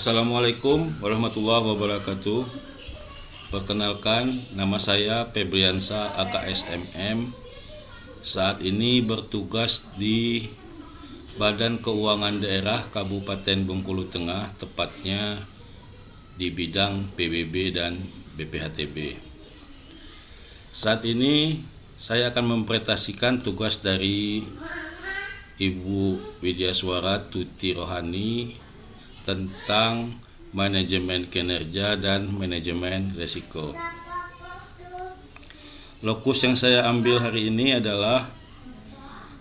Assalamualaikum warahmatullahi wabarakatuh. Perkenalkan, nama saya Febriansa AKSMM. Saat ini bertugas di Badan Keuangan Daerah Kabupaten Bengkulu Tengah, tepatnya di bidang PBB dan BPHTB. Saat ini saya akan mempresentasikan tugas dari Ibu Widyaswara Tuti Rohani tentang manajemen kinerja dan manajemen risiko. Lokus yang saya ambil hari ini adalah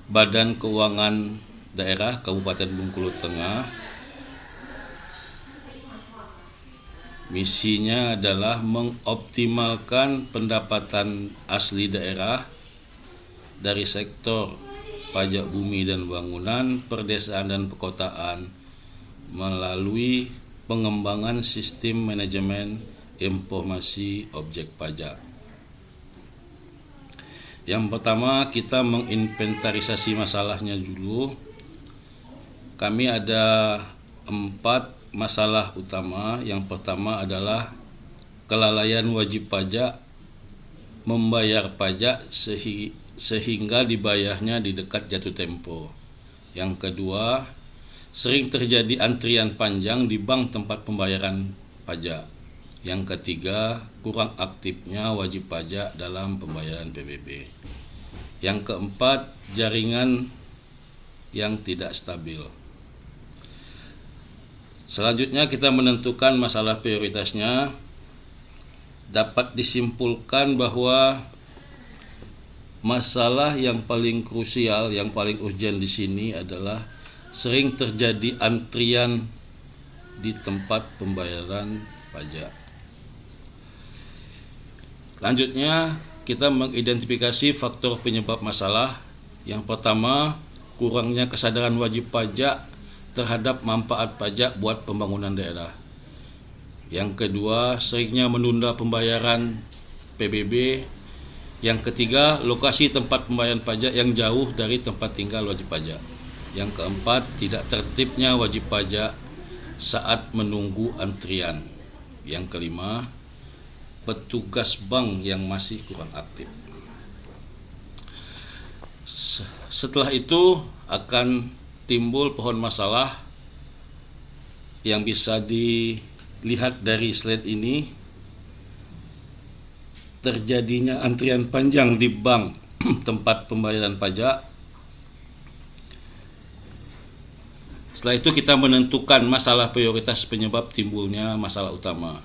Badan Keuangan Daerah Kabupaten Bengkulu Tengah. Misinya adalah mengoptimalkan pendapatan asli daerah dari sektor pajak bumi dan bangunan, perdesaan dan perkotaan melalui pengembangan sistem manajemen informasi objek pajak. Yang pertama, kita menginventarisasi masalahnya dulu. Kami ada 4 masalah utama. Yang pertama adalah kelalaian wajib pajak membayar pajak sehingga dibayarnya di dekat jatuh tempo. Yang kedua, sering terjadi antrian panjang di bank tempat pembayaran pajak. Yang ketiga, kurang aktifnya wajib pajak dalam pembayaran PBB. Yang keempat, jaringan yang tidak stabil. Selanjutnya kita menentukan masalah prioritasnya. Dapat disimpulkan bahwa masalah yang paling krusial, yang paling urgent di sini adalah sering terjadi antrian di tempat pembayaran pajak. Selanjutnya, kita mengidentifikasi faktor penyebab masalah. Yang pertama, kurangnya kesadaran wajib pajak terhadap manfaat pajak buat pembangunan daerah. Yang kedua, seringnya menunda pembayaran PBB. Yang ketiga, lokasi tempat pembayaran pajak yang jauh dari tempat tinggal wajib pajak. Yang keempat, tidak tertibnya wajib pajak saat menunggu antrian. Yang kelima, petugas bank yang masih kurang aktif. Setelah itu akan timbul pohon masalah yang bisa dilihat dari slide ini. Terjadinya antrian panjang di bank tempat pembayaran pajak. Setelah itu kita menentukan masalah prioritas penyebab timbulnya masalah utama,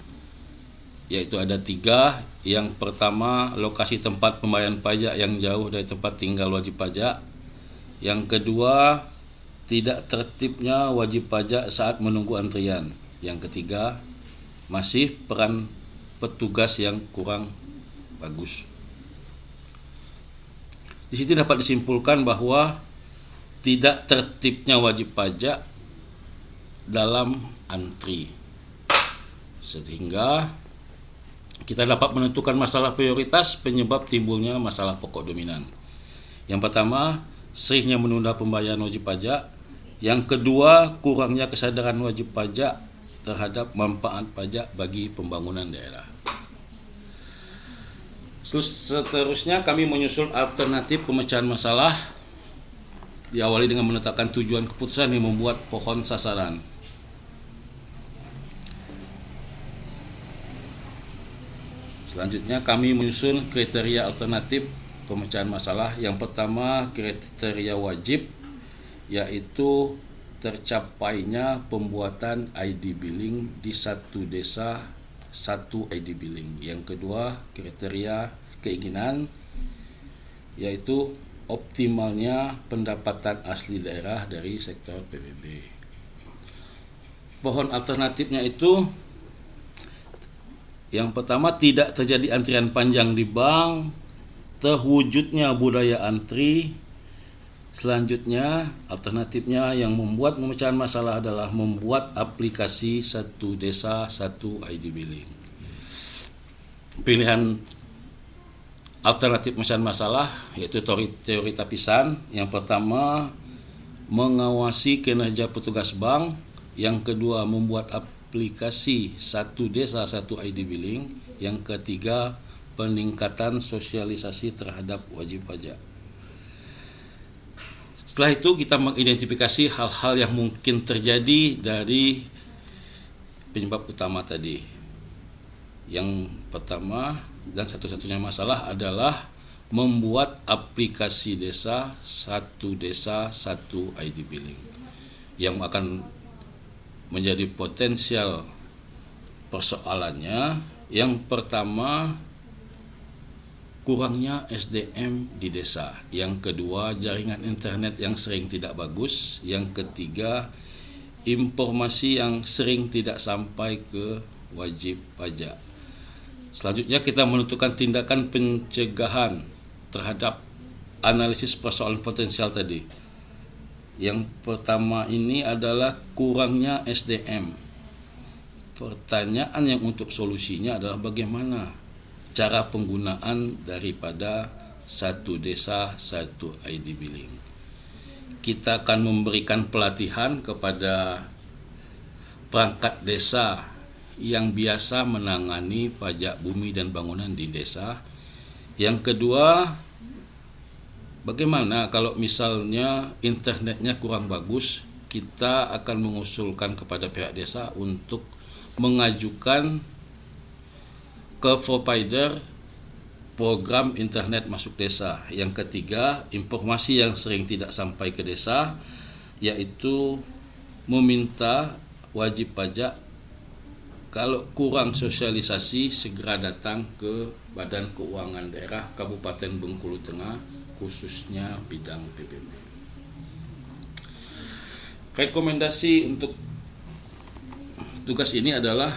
yaitu ada 3. Yang pertama, lokasi tempat pembayaran pajak yang jauh dari tempat tinggal wajib pajak. Yang kedua, tidak tertibnya wajib pajak saat menunggu antrian. Yang ketiga, masih peran petugas yang kurang bagus. Di sini dapat disimpulkan bahwa tidak tertibnya wajib pajak dalam antri, sehingga kita dapat menentukan masalah prioritas penyebab timbulnya masalah pokok dominan. Yang pertama, seringnya menunda pembayaran wajib pajak. Yang kedua, kurangnya kesadaran wajib pajak terhadap manfaat pajak bagi pembangunan daerah. Seterusnya kami menyusun alternatif pemecahan masalah. Diawali dengan menetapkan tujuan keputusan yang membuat pohon sasaran. Selanjutnya kami menyusun kriteria alternatif pemecahan masalah. Yang pertama, kriteria wajib, yaitu tercapainya pembuatan ID billing di satu desa, satu ID billing. Yang kedua, kriteria keinginan, yaitu optimalnya pendapatan asli daerah dari sektor PBB. Pohon alternatifnya itu, yang pertama, tidak terjadi antrian panjang di bank, terwujudnya budaya antri. Selanjutnya, alternatifnya yang membuat pemecahan masalah adalah membuat aplikasi satu desa, satu ID billing. Pilihan alternatif pemecahan masalah yaitu teori tapisan. Yang pertama, mengawasi kinerja petugas bank. Yang kedua, membuat aplikasi Satu Desa Satu ID Billing. Yang ketiga, peningkatan sosialisasi terhadap wajib pajak. Setelah itu kita mengidentifikasi hal-hal yang mungkin terjadi dari penyebab utama tadi. Yang pertama dan satu-satunya masalah adalah membuat aplikasi Satu Desa Satu ID Billing yang akan menjadi potensial persoalannya. Yang pertama, kurangnya SDM di desa. Yang kedua, jaringan internet yang sering tidak bagus. Yang ketiga, informasi yang sering tidak sampai ke wajib pajak. Selanjutnya kita menentukan tindakan pencegahan terhadap analisis persoalan potensial tadi. Yang pertama ini adalah kurangnya SDM. Pertanyaan yang untuk solusinya adalah bagaimana cara penggunaan daripada Satu Desa Satu ID Billing. Kita akan memberikan pelatihan kepada perangkat desa yang biasa menangani pajak bumi dan bangunan di desa. Yang kedua, bagaimana kalau misalnya internetnya kurang bagus, kita akan mengusulkan kepada pihak desa untuk mengajukan ke provider program internet masuk desa. Yang ketiga, informasi yang sering tidak sampai ke desa, yaitu meminta wajib pajak kalau kurang sosialisasi segera datang ke Badan Keuangan Daerah Kabupaten Bengkulu Tengah, khususnya bidang PBB. Rekomendasi untuk tugas ini adalah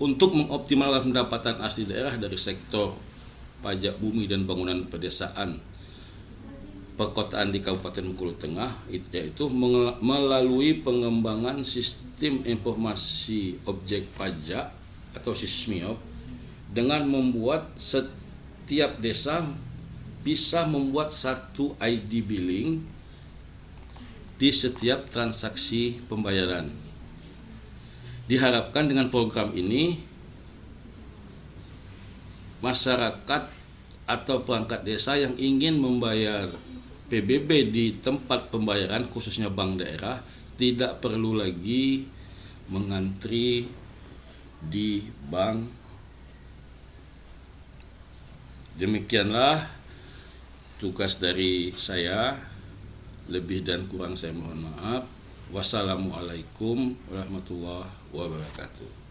untuk mengoptimalkan pendapatan asli daerah dari sektor pajak bumi dan bangunan pedesaan perkotaan di Kabupaten Bengkulu Tengah, yaitu melalui pengembangan sistem informasi objek pajak atau SISMIOP, dengan membuat setiap desa bisa membuat satu ID billing di setiap transaksi pembayaran. Diharapkan dengan program ini masyarakat atau perangkat desa yang ingin membayar PBB di tempat pembayaran khususnya bank daerah tidak perlu lagi mengantri di bank. Demikianlah tugas dari saya. Lebih dan kurang saya mohon maaf. Wassalamualaikum warahmatullahi wabarakatuh.